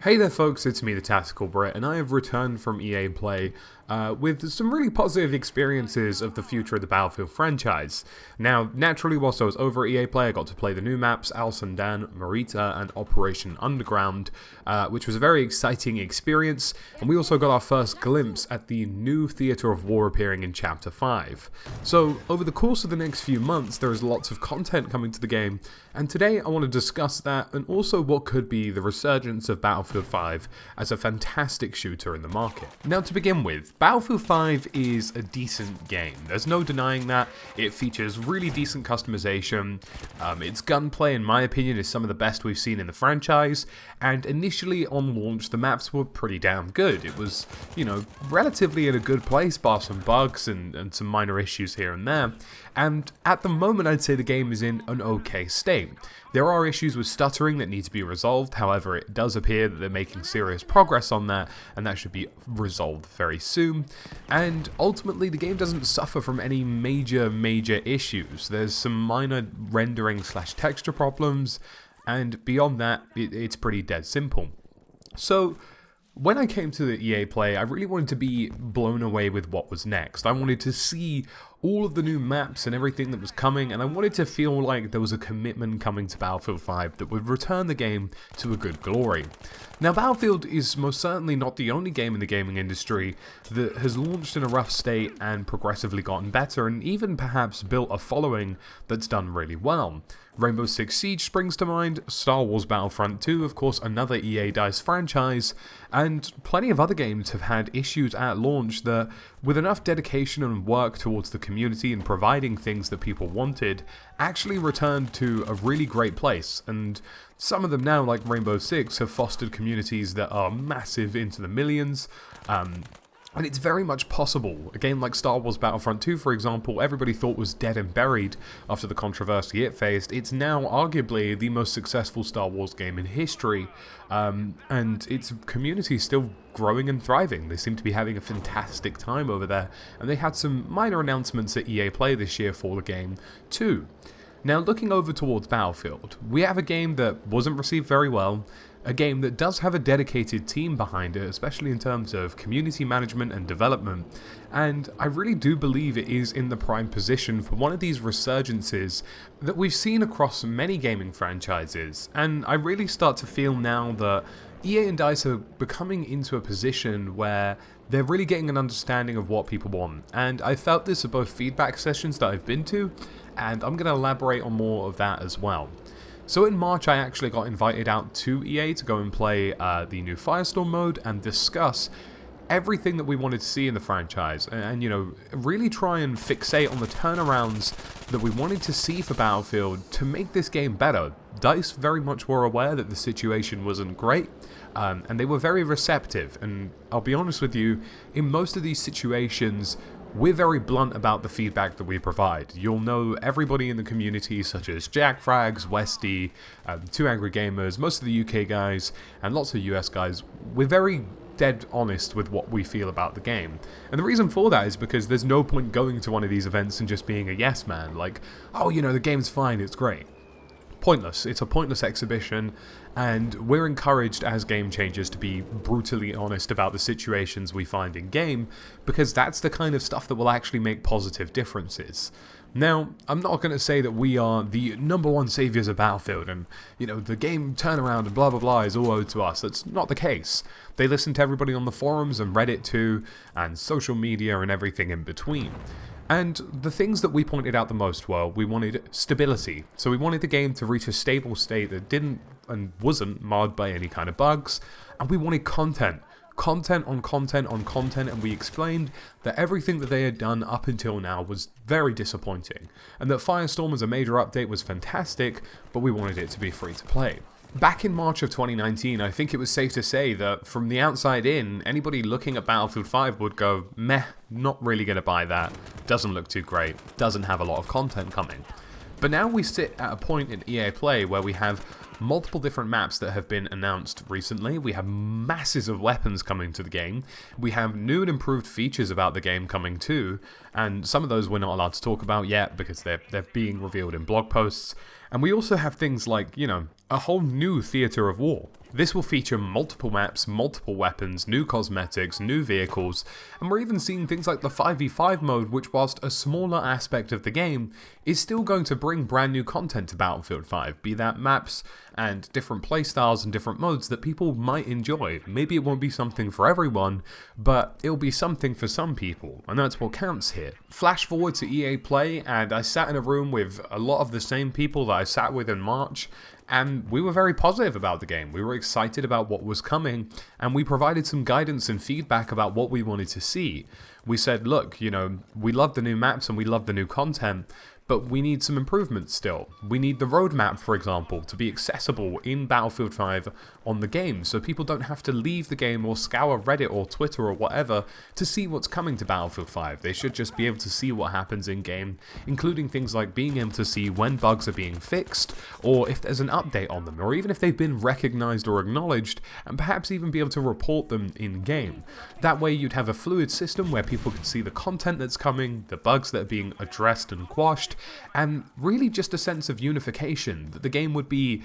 Hey there folks, it's me TheTacticalBrit, and I have returned from EA Play with some really positive experiences of the future of the Battlefield franchise. Now, naturally, whilst I was over at EA Play, I got to play the new maps, Al Sundan, Marita, and Operation Underground, which was a very exciting experience, and we also got our first glimpse at the new Theatre of War appearing in Chapter 5. So, over the course of the next few months, there is lots of content coming to the game, and today I want to discuss that, and also what could be the resurgence of Battlefield 5 as a fantastic shooter in the market. Now, to begin with, Battlefield 5 is a decent game. There's no denying that. It features really decent customization. Its gunplay, in my opinion, is some of the best we've seen in the franchise. And initially on launch, the maps were pretty damn good. It was, relatively in a good place, bar some bugs and some minor issues here and there. And at the moment, I'd say the game is in an okay state. There are issues with stuttering that need to be resolved, however it does appear that they're making serious progress on that, and that should be resolved very soon. And ultimately the game doesn't suffer from any major issues. There's some minor rendering / texture problems, and beyond that it's pretty dead simple. So when I came to the EA Play, I really wanted to be blown away with what was next. I wanted to see all of the new maps and everything that was coming, and I wanted to feel like there was a commitment coming to Battlefield 5 that would return the game to a good glory. Now, Battlefield is most certainly not the only game in the gaming industry that has launched in a rough state and progressively gotten better, and even perhaps built a following that's done really well. Rainbow Six Siege springs to mind, Star Wars Battlefront 2, of course another EA DICE franchise, and plenty of other games have had issues at launch that, with enough dedication and work towards the community and providing things that people wanted, actually returned to a really great place. And some of them now, like Rainbow Six, have fostered communities that are massive into the millions. And it's very much possible. A game like Star Wars Battlefront 2, for example, everybody thought was dead and buried after the controversy it faced. It's now arguably the most successful Star Wars game in history, and its community is still growing and thriving. They seem to be having a fantastic time over there, and they had some minor announcements at EA Play this year for the game too. Now, looking over towards Battlefield, we have a game that wasn't received very well, a game that does have a dedicated team behind it, especially in terms of community management and development, and I really do believe it is in the prime position for one of these resurgences that we've seen across many gaming franchises, and I really start to feel now that EA and DICE are becoming into a position where they're really getting an understanding of what people want, and I felt this at both feedback sessions that I've been to, and I'm going to elaborate on more of that as well. So in March, I actually got invited out to EA to go and play the new Firestorm mode and discuss everything that we wanted to see in the franchise, and really try and fixate on the turnarounds that we wanted to see for Battlefield to make this game better. DICE very much were aware that the situation wasn't great, and they were very receptive, and I'll be honest with you, in most of these situations, we're very blunt about the feedback that we provide. You'll know everybody in the community, such as Jack Frags, Westy, Two Angry Gamers, most of the UK guys, and lots of US guys. We're very dead honest with what we feel about the game. And the reason for that is because there's no point going to one of these events and just being a yes man, like, oh, the game's fine, it's great. Pointless. It's a pointless exhibition, and we're encouraged as game changers to be brutally honest about the situations we find in game, because that's the kind of stuff that will actually make positive differences. Now, I'm not going to say that we are the #1 saviors of Battlefield and, the game turnaround and blah blah blah is all owed to us. That's not the case. They listen to everybody on the forums and Reddit too, and social media and everything in between. And the things that we pointed out the most were, we wanted stability. So we wanted the game to reach a stable state that didn't and wasn't marred by any kind of bugs. And we wanted content. Content on content on content, and we explained that everything that they had done up until now was very disappointing. And that Firestorm as a major update was fantastic, but we wanted it to be free to play. Back in March of 2019, I think it was safe to say that from the outside in, anybody looking at Battlefield 5 would go, meh, not really going to buy that, doesn't look too great, doesn't have a lot of content coming. But now we sit at a point in EA Play where we have multiple different maps that have been announced recently. We have masses of weapons coming to the game. We have new and improved features about the game coming too, and some of those we're not allowed to talk about yet because they're being revealed in blog posts. And we also have things like, a whole new theatre of war. This will feature multiple maps, multiple weapons, new cosmetics, new vehicles, and we're even seeing things like the 5v5 mode, which whilst a smaller aspect of the game, is still going to bring brand new content to Battlefield 5, be that maps and different playstyles and different modes that people might enjoy. Maybe it won't be something for everyone, but it'll be something for some people, and that's what counts here. Flash forward to EA Play, and I sat in a room with a lot of the same people that I sat with in March, and we were very positive about the game. We were excited about what was coming, and we provided some guidance and feedback about what we wanted to see. We said, look, we love the new maps and we love the new content, but we need some improvements still. We need the roadmap, for example, to be accessible in Battlefield 5 on the game, so people don't have to leave the game or scour Reddit or Twitter or whatever to see what's coming to Battlefield 5. They should just be able to see what happens in-game, including things like being able to see when bugs are being fixed, or if there's an update on them, or even if they've been recognized or acknowledged, and perhaps even be able to report them in-game. That way you'd have a fluid system where people can see the content that's coming, the bugs that are being addressed and quashed, and really just a sense of unification, that the game would be,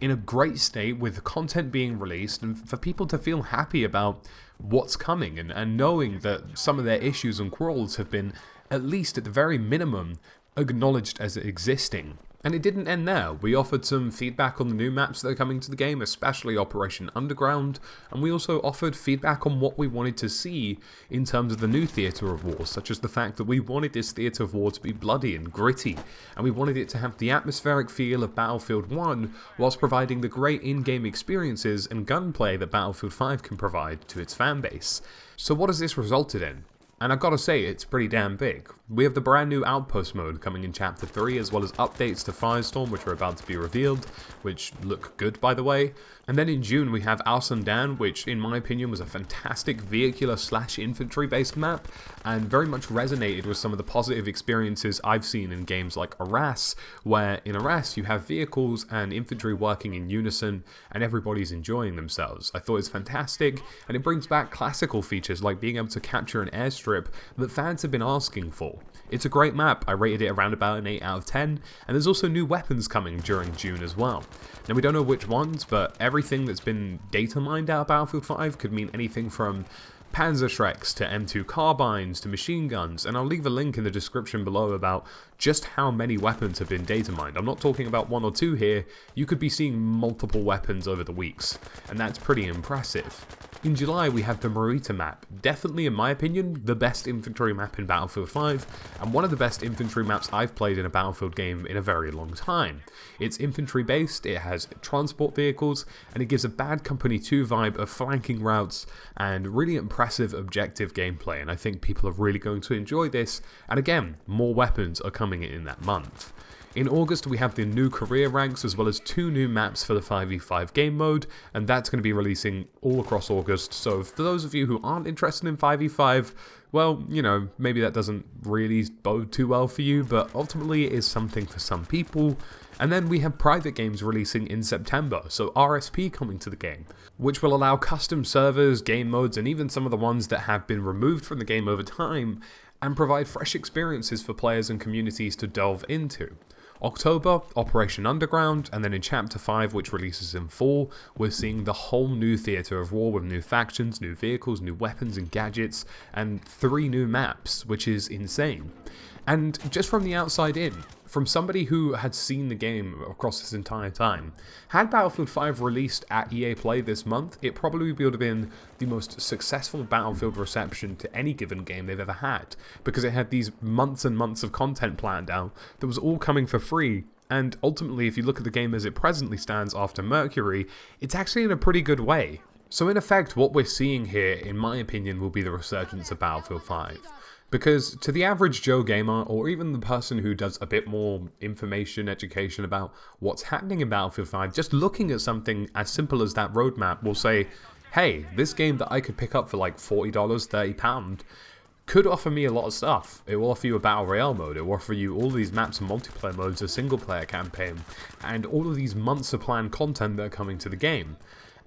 in a great state with content being released, and for people to feel happy about what's coming, and knowing that some of their issues and quarrels have been, at least at the very minimum, acknowledged as existing. And it didn't end there. We offered some feedback on the new maps that are coming to the game, especially Operation Underground, and we also offered feedback on what we wanted to see in terms of the new Theatre of War, such as the fact that we wanted this Theatre of War to be bloody and gritty, and we wanted it to have the atmospheric feel of Battlefield 1, whilst providing the great in-game experiences and gunplay that Battlefield 5 can provide to its fanbase. So what has this resulted in? And I've got to say, it's pretty damn big. We have the brand new Outpost mode coming in Chapter 3, as well as updates to Firestorm, which are about to be revealed, which look good, by the way. And then in June, we have Al Sundan, which, in my opinion, was a fantastic vehicular/infantry-based map, and very much resonated with some of the positive experiences I've seen in games like Arras, where in Arras you have vehicles and infantry working in unison, and everybody's enjoying themselves. I thought it's fantastic, and it brings back classical features like being able to capture an airstrip that fans have been asking for. It's a great map. I rated it around about an 8 out of 10, and there's also new weapons coming during June as well. Now, we don't know which ones, but everything that's been data mined out of Battlefield 5 could mean anything from Panzerschrecks to M2 carbines to machine guns, and I'll leave a link in the description below about just how many weapons have been data mined. I'm not talking about one or two here. You could be seeing multiple weapons over the weeks, and that's pretty impressive. In July, we have the Marita map, definitely in my opinion the best infantry map in Battlefield 5, and one of the best infantry maps I've played in a Battlefield game in a very long time. It's infantry based, it has transport vehicles, and it gives a Bad Company 2 vibe of flanking routes and really impressive objective gameplay, and I think people are really going to enjoy this, and again, more weapons are coming in that month. In August, we have the new career ranks, as well as 2 new maps for the 5v5 game mode, and that's going to be releasing all across August, so for those of you who aren't interested in 5v5, well, maybe that doesn't really bode too well for you, but ultimately it is something for some people. And then we have private games releasing in September, so RSP coming to the game, which will allow custom servers, game modes, and even some of the ones that have been removed from the game over time, and provide fresh experiences for players and communities to delve into. October, Operation Underground, and then in Chapter 5, which releases in fall, we're seeing the whole new Theatre of War with new factions, new vehicles, new weapons and gadgets, and 3 new maps, which is insane. And just from the outside in, from somebody who had seen the game across this entire time, had Battlefield 5 released at EA Play this month, it probably would have been the most successful Battlefield reception to any given game they've ever had, because it had these months and months of content planned out that was all coming for free. And ultimately, if you look at the game as it presently stands after Mercury, it's actually in a pretty good way. So in effect, what we're seeing here, in my opinion, will be the resurgence of Battlefield 5. Because to the average Joe gamer, or even the person who does a bit more information, education about what's happening in Battlefield 5, just looking at something as simple as that roadmap will say, hey, this game that I could pick up for like $40, £30, could offer me a lot of stuff. It will offer you a Battle Royale mode, it will offer you all these maps and multiplayer modes, a single player campaign, and all of these months of planned content that are coming to the game.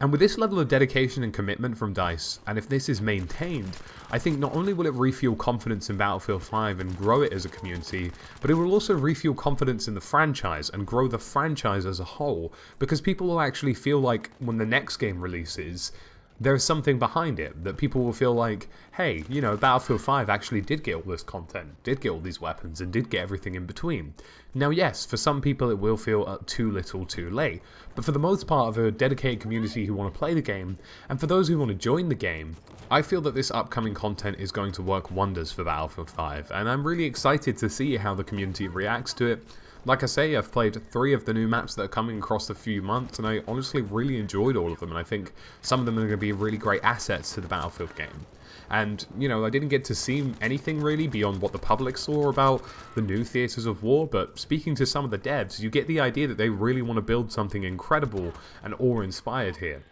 And with this level of dedication and commitment from DICE, and if this is maintained, I think not only will it refuel confidence in Battlefield 5 and grow it as a community, but it will also refuel confidence in the franchise and grow the franchise as a whole, because people will actually feel like when the next game releases, there's something behind it, that people will feel like, hey, you know, Battlefield 5 actually did get all this content, did get all these weapons, and did get everything in between. Now yes, for some people it will feel too little too late, but for the most part of a dedicated community who want to play the game, and for those who want to join the game, I feel that this upcoming content is going to work wonders for Battlefield 5, and I'm really excited to see how the community reacts to it. Like I say, I've played 3 of the new maps that are coming across the few months, and I honestly really enjoyed all of them, and I think some of them are going to be really great assets to the Battlefield game. And, you know, I didn't get to see anything really beyond what the public saw about the new Theatres of War, but speaking to some of the devs, you get the idea that they really want to build something incredible and awe-inspired here.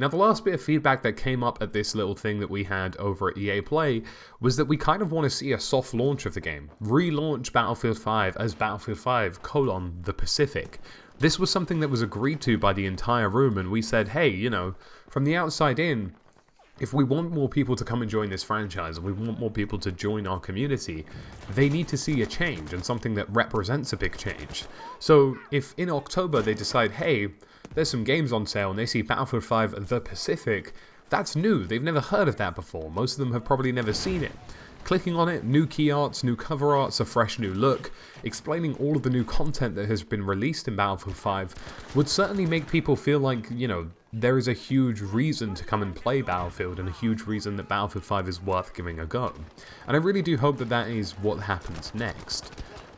Now, the last bit of feedback that came up at this little thing that we had over at EA Play was that we kind of want to see a soft launch of the game. Relaunch Battlefield 5 as Battlefield 5: The Pacific. This was something that was agreed to by the entire room, and we said, hey, you know, from the outside in, if we want more people to come and join this franchise, and we want more people to join our community, they need to see a change, and something that represents a big change. So if in October they decide, hey, there's some games on sale, and they see Battlefield 5: The Pacific, that's new, they've never heard of that before, most of them have probably never seen it. Clicking on it, new key arts, new cover arts, a fresh new look, explaining all of the new content that has been released in Battlefield 5 would certainly make people feel like, you know, there is a huge reason to come and play Battlefield, and a huge reason that Battlefield 5 is worth giving a go. And I really do hope that that is what happens next.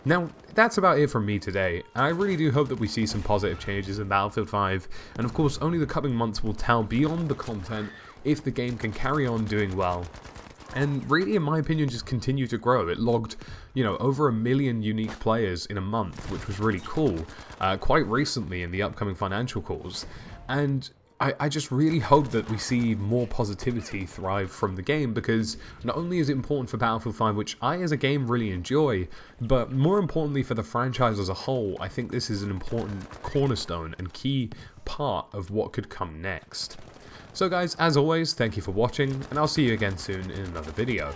Now, that's about it from me today, and I really do hope that we see some positive changes in Battlefield 5, and of course only the coming months will tell beyond the content if the game can carry on doing well. And really, in my opinion, just continue to grow. It logged, you know, over 1 million unique players in a month, which was really cool, quite recently in the upcoming financial calls. And I just really hope that we see more positivity thrive from the game, because not only is it important for Battlefield 5, which I as a game really enjoy, but more importantly for the franchise as a whole, I think this is an important cornerstone and key part of what could come next. So guys, as always, thank you for watching, and I'll see you again soon in another video.